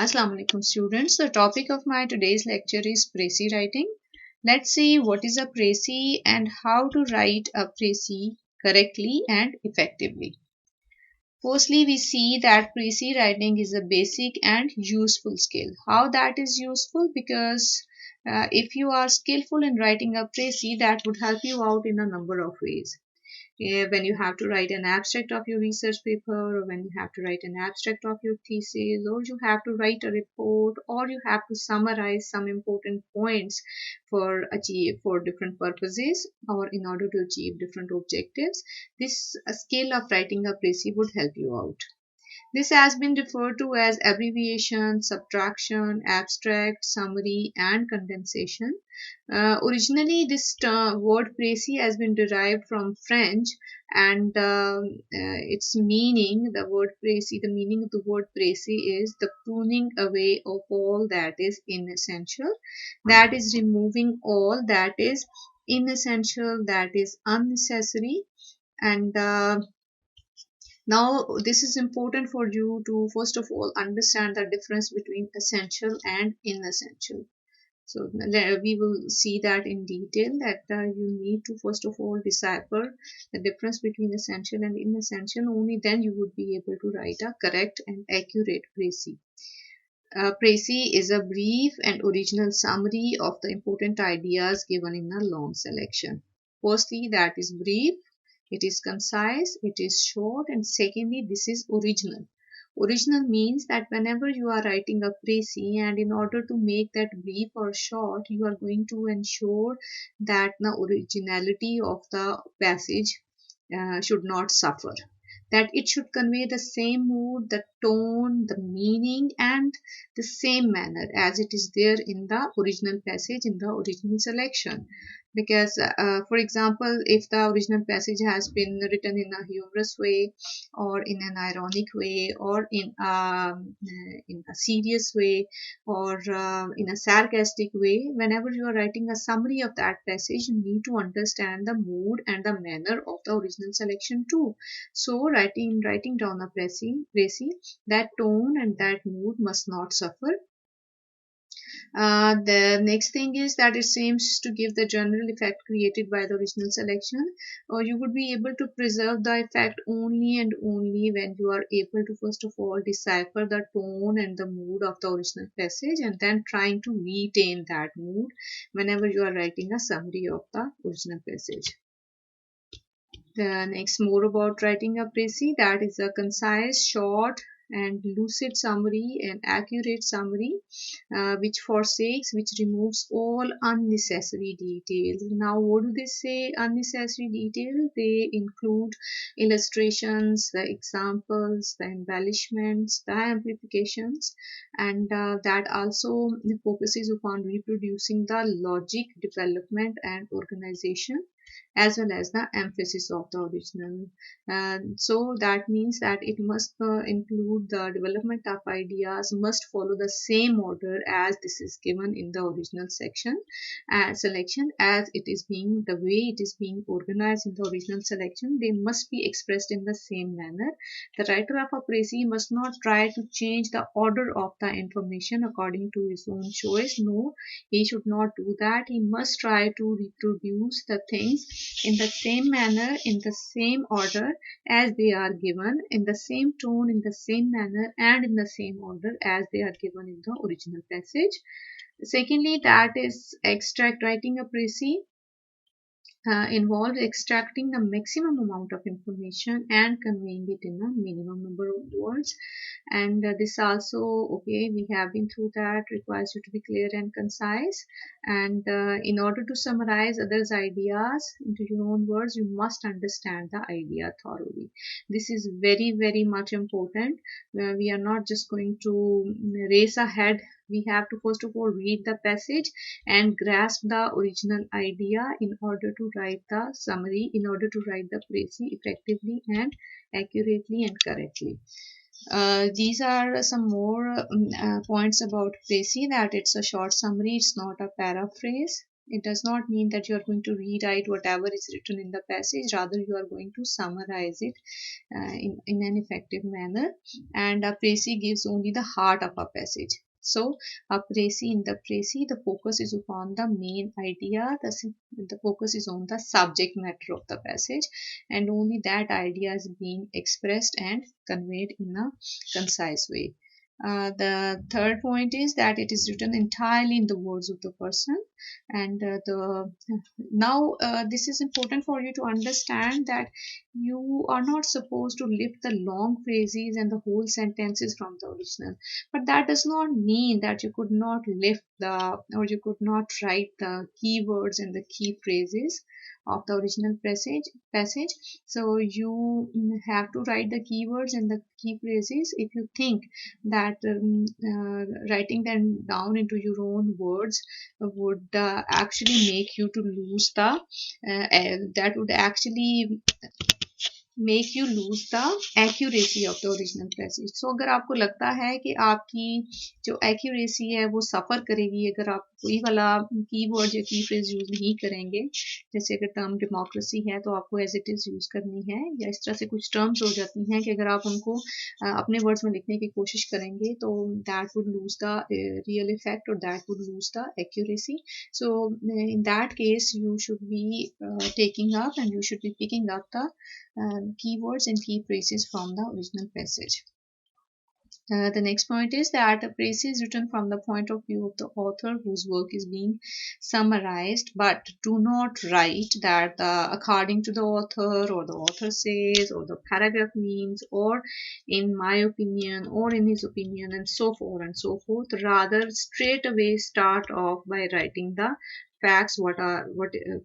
Assalamu alaikum students. The topic of my today's lecture is Precis writing. Let's see what is a Precis and how to write a Precis correctly and effectively. Firstly, we see that Precis writing is a basic and useful skill. How that is useful? Because if you are skillful in writing a Precis, that would help you out in a number of ways. When you have to write an abstract of your research paper, or when you have to write an abstract of your thesis, or you have to write a report, or you have to summarize some important points for different purposes or in order to achieve different objectives, this skill of writing a précis would help you out. This has been referred to as abbreviation, subtraction, abstract, summary, and condensation. Originally, this word précis has been derived from French, and its meaning, the meaning of the word précis is the pruning away of all that is inessential, that is removing all that is inessential, that is unnecessary, and now, this is important for you to first of all understand the difference between essential and inessential. So, we will see that in detail that you need to first of all decipher the difference between essential and inessential. Only then you would be able to write a correct and accurate précis. Précis is a brief and original summary of the important ideas given in a long selection. Firstly, that is brief, it is concise, it is short, and secondly, this is original. Original means that whenever you are writing a précis, and in order to make that brief or short, you are going to ensure that the originality of the passage should not suffer, that it should convey the same mood, the tone, the meaning, and the same manner as it is there in the original passage, in the original selection. Because, for example, if the original passage has been written in a humorous way, or in an ironic way, or in a serious way, or in a sarcastic way, whenever you are writing a summary of that passage, you need to understand the mood and the manner of the original selection too. So, writing down a précis, that tone and that mood must not suffer. The next thing is that it seems to give the general effect created by the original selection, or you would be able to preserve the effect only and only when you are able to first of all decipher the tone and the mood of the original passage, and then trying to retain that mood whenever you are writing a summary of the original passage. The next, more about writing a précis, that is a concise, short, and lucid summary, an accurate summary, which removes all unnecessary details. Now, what do they say? Unnecessary details, they include illustrations, the examples, the embellishments, the amplifications, and that also focuses upon reproducing the logic, development, and organization, as well as the emphasis of the original. So that means that it must include the development of ideas, must follow the same order as this is given in the original selection, as it is being the way it is being organized in the original selection. They must be expressed in the same manner. The writer of a précis must not try to change the order of the information according to his own choice. No, he should not do that. He must try to reproduce the things in the same manner, in the same order as they are given, in the same tone, in the same manner, and in the same order as they are given in the original passage. Secondly, that is extract writing a précis involves extracting the maximum amount of information and conveying it in a minimum number of words. And this also, okay, we have been through that, requires you to be clear and concise. And in order to summarize others' ideas into your own words, you must understand the idea thoroughly. This is very, very much important. We are not just going to race ahead. We have to first of all read the passage and grasp the original idea in order to write the summary, in order to write the précis effectively and accurately and correctly. These are some more points about précis, that it's a short summary, it's not a paraphrase. It does not mean that you are going to rewrite whatever is written in the passage. Rather, you are going to summarize it in an effective manner. And a précis gives only the heart of a passage. So a précis, in the précis, the focus is upon the main idea. The focus is on the subject matter of the passage, and only that idea is being expressed and conveyed in a concise way. The third point is that it is written entirely in the words of the person. And the now this is important for you to understand that you are not supposed to lift the long phrases and the whole sentences from the original. But that does not mean that you could not lift the, or you could not write the keywords and the key phrases of the original passage. So you have to write the keywords and the key phrases if you think that writing them down into your own words would actually make you to lose the that would actually make you lose the accuracy of the original passage. So अगर आपको लगता है कि आपकी जो accuracy है वो सफ़र करेगी अगर आप कोई वाला कीवर्ड या की फ्रेज यूज नहीं करेंगे, जैसे अगर टर्म डेमोक्रेसी है तो आपको एज इट इज़ यूज करनी है, या इस तरह से कुछ टर्म्स हो जाती हैं कि अगर आप उनको अपने वर्ड्स में लिखने की कोशिश करेंगे तो that would lose the real effect और that would lose the accuracy. So in that case you should be taking up and you should be picking up the keywords and key phrases from the original passage. The next point is that a précis is written from the point of view of the author whose work is being summarized, but do not write that according to the author, or the author says, or the paragraph means, or in my opinion, or in his opinion, and so forth and so forth. Rather, straight away start off by writing the facts, what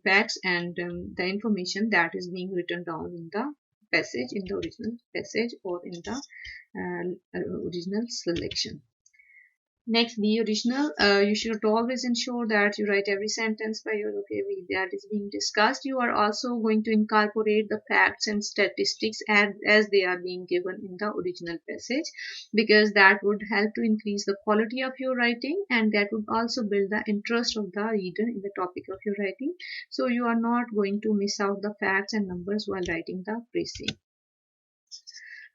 facts and the information that is being written down in the passage, in the original passage, or in the original selection. Next, be original. You should always ensure that you write every sentence by your vocabulary that is being discussed. You are also going to incorporate the facts and statistics as they are being given in the original passage, because that would help to increase the quality of your writing, and that would also build the interest of the reader in the topic of your writing. So you are not going to miss out the facts and numbers while writing the précis.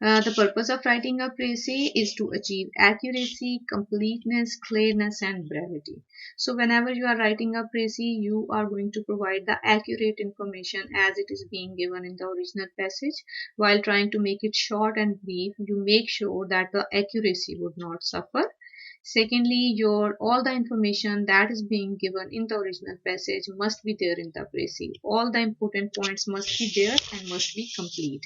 The purpose of writing a précis is to achieve accuracy, completeness, clearness, and brevity. So whenever you are writing a précis, you are going to provide the accurate information as it is being given in the original passage. While trying to make it short and brief, you make sure that the accuracy would not suffer. Secondly, all the information that is being given in the original passage must be there in the précis. All the important points must be there and must be complete.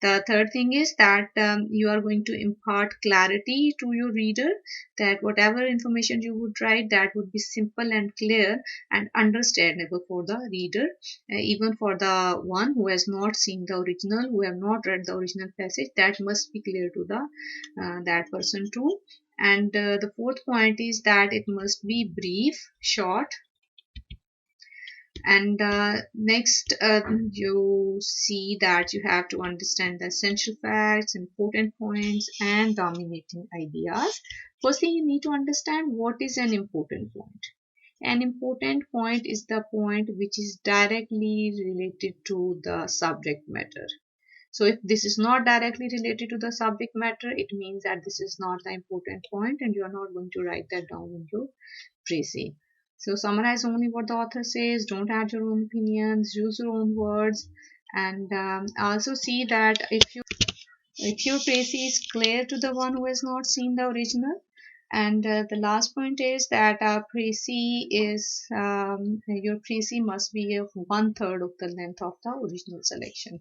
The third thing is that you are going to impart clarity to your reader, that whatever information you would write, that would be simple and clear and understandable for the reader, even for the one who has not seen the original, who have not read the original passage, that must be clear to the that person too. And the fourth point is that it must be brief, short, and next you see that you have to understand the essential facts, important points, and dominating ideas. Firstly, you need to understand what is an important point. An important point is the point which is directly related to the subject matter. So if this is not directly related to the subject matter, it means that this is not the important point and you are not going to write that down in your précis. So summarize only what the author says, don't add your own opinions, use your own words, and also see that if your précis is clear to the one who has not seen the original. And the last point is that précis is your précis must be of 1/3 of the length of the original selection.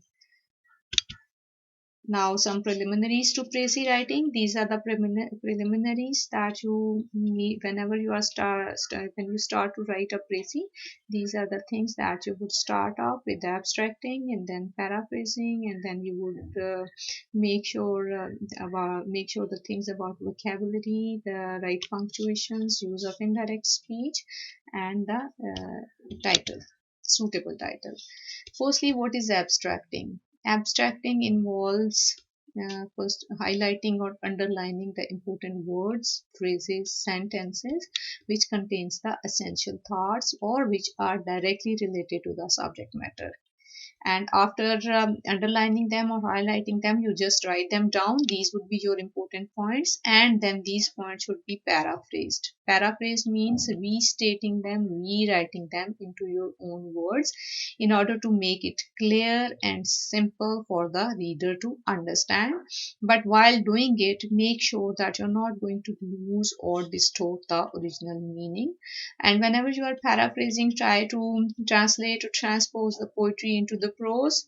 Now, some preliminaries to précis writing. These are the preliminaries that you need whenever you are when you start to write a précis. These are the things that you would start off with: abstracting, and then paraphrasing, and then you would make sure the things about vocabulary, the right punctuations, use of indirect speech, and the title, suitable title. Firstly, what is abstracting? Abstracting involves first highlighting or underlining the important words, phrases, sentences which contains the essential thoughts or which are directly related to the subject matter. And after underlining them or highlighting them, you just write them down. These would be your important points, and then these points should be paraphrased. Paraphrased means restating them, rewriting them into your own words in order to make it clear and simple for the reader to understand. But while doing it, make sure that you're not going to lose or distort the original meaning. And whenever you are paraphrasing, try to translate or transpose the poetry into the prose.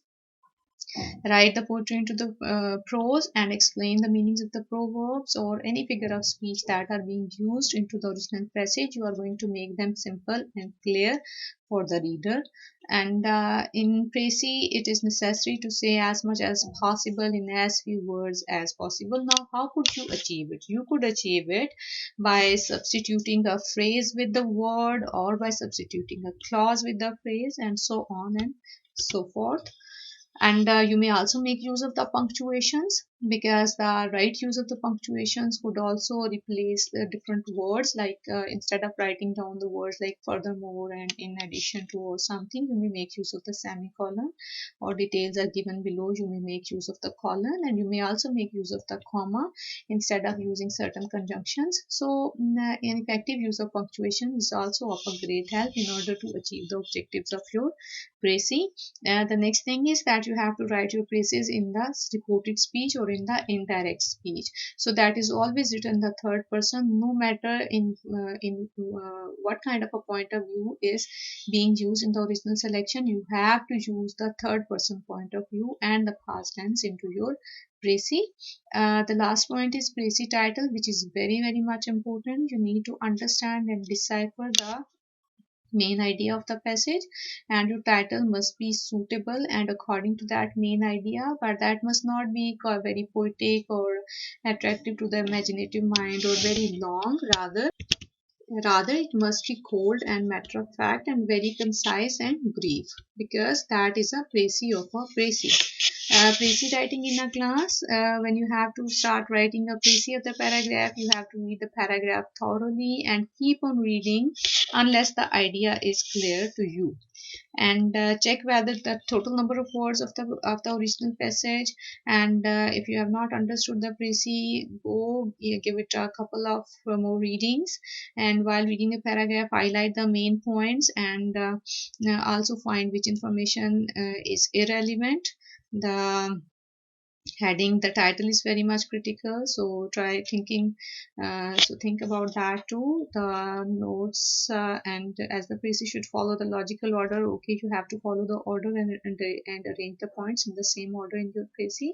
Write the poetry into the prose and explain the meanings of the proverbs or any figure of speech that are being used into the original passage. You are going to make them simple and clear for the reader. And in Precis, it is necessary to say as much as possible in as few words as possible. Now, how could you achieve it? You could achieve it by substituting a phrase with the word or by substituting a clause with the phrase and so on and so forth. And you may also make use of the punctuations, because the right use of the punctuations would also replace the different words, like instead of writing down the words like furthermore and in addition to or something, you may make use of the semicolon, or details are given below, you may make use of the colon, and you may also make use of the comma instead of using certain conjunctions. So an effective use of punctuation is also of a great help in order to achieve the objectives of your Precis. The next thing is that you have to write your praises in the reported speech or in the indirect speech. So that is always written the third person, no matter in what kind of a point of view is being used in the original selection. You have to use the third person point of view and the past tense into your Precis. The last point is Precis title, which is very much important. You need to understand and decipher the main idea of the passage, and your title must be suitable and according to that main idea, but that must not be very poetic or attractive to the imaginative mind or very long. Rather, it must be cold and matter of fact and very concise and brief, because that is a Precis of a Precis. Precis writing in a class, when you have to start writing a Precis of the paragraph, you have to read the paragraph thoroughly and keep on reading unless the idea is clear to you, and check whether the total number of words of the original passage, and if you have not understood the Precis, go give it a couple of more readings, and while reading a paragraph highlight the main points, and also find which information is irrelevant. The heading, the title is very much critical, so try thinking, so think about that too. The notes, and as the Precis should follow the logical order, okay, you have to follow the order and arrange the points in the same order in your Precis.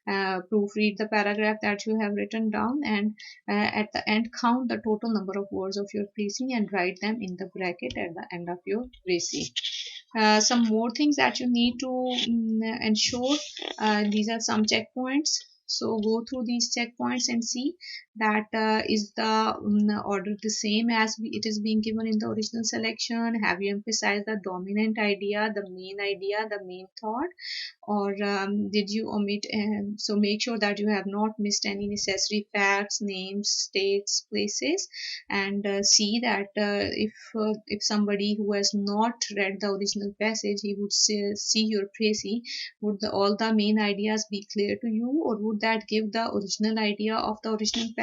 Proofread the paragraph that you have written down, and at the end count the total number of words of your Precis and write them in the bracket at the end of your Precis. Some more things that you need to ensure, these are some checkpoints, so go through these checkpoints and see that is the order the same as it is being given in the original selection. Have you emphasized the dominant idea, the main thought, or did you omit? So make sure that you have not missed any necessary facts, names, states, places, and see that if somebody who has not read the original passage, he would see your Precis, would all the main ideas be clear to you, or would that give the original idea of the original passage?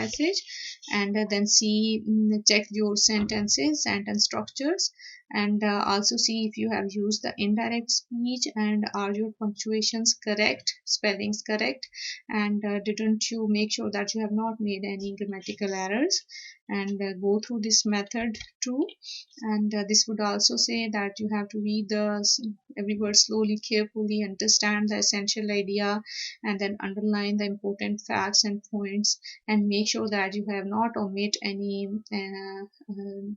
And then see, check your sentences, sentence structures, and also see if you have used the indirect speech and are your punctuations correct, spellings correct, and didn't you make sure that you have not made any grammatical errors, and go through this method too. And this would also say that you have to read every word slowly, carefully, understand the essential idea, and then underline the important facts and points, and make sure that you have not omit any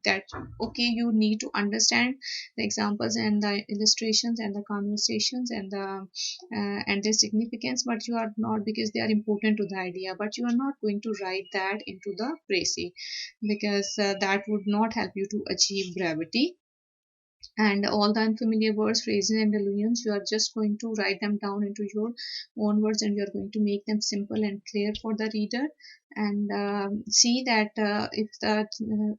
that, okay, you need to understand the examples and the illustrations and the conversations and their significance, but you are not, because they are important to the idea, but you are not going to write that into the Precis, because that would not help you to achieve brevity. And all the unfamiliar words, phrases, and allusions, you are just going to write them down into your own words, and you are going to make them simple and clear for the reader. And see that if that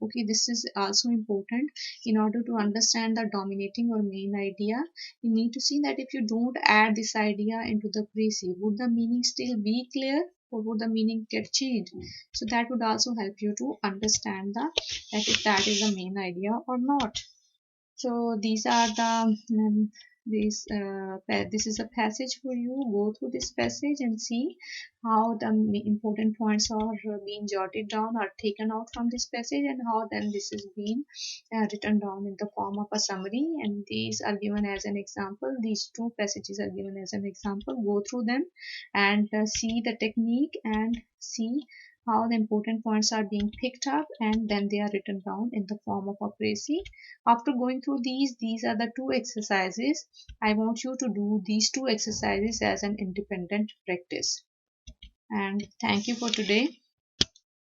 okay, this is also important. In order to understand the dominating or main idea, you need to see that if you don't add this idea into the précis, would the meaning still be clear, or would the meaning get changed? So that would also help you to understand that if that is the main idea or not. So these are the this is a passage for you. Go through this passage and see how the important points are being jotted down or taken out from this passage, and how then this is being written down in the form of a summary. And these are given as an example. These two passages are given as an example. Go through them and see the technique, and see how the important points are being picked up, and then they are written down in the form of a précis. After going through these are the two exercises. I want you to do these two exercises as an independent practice. And thank you for today.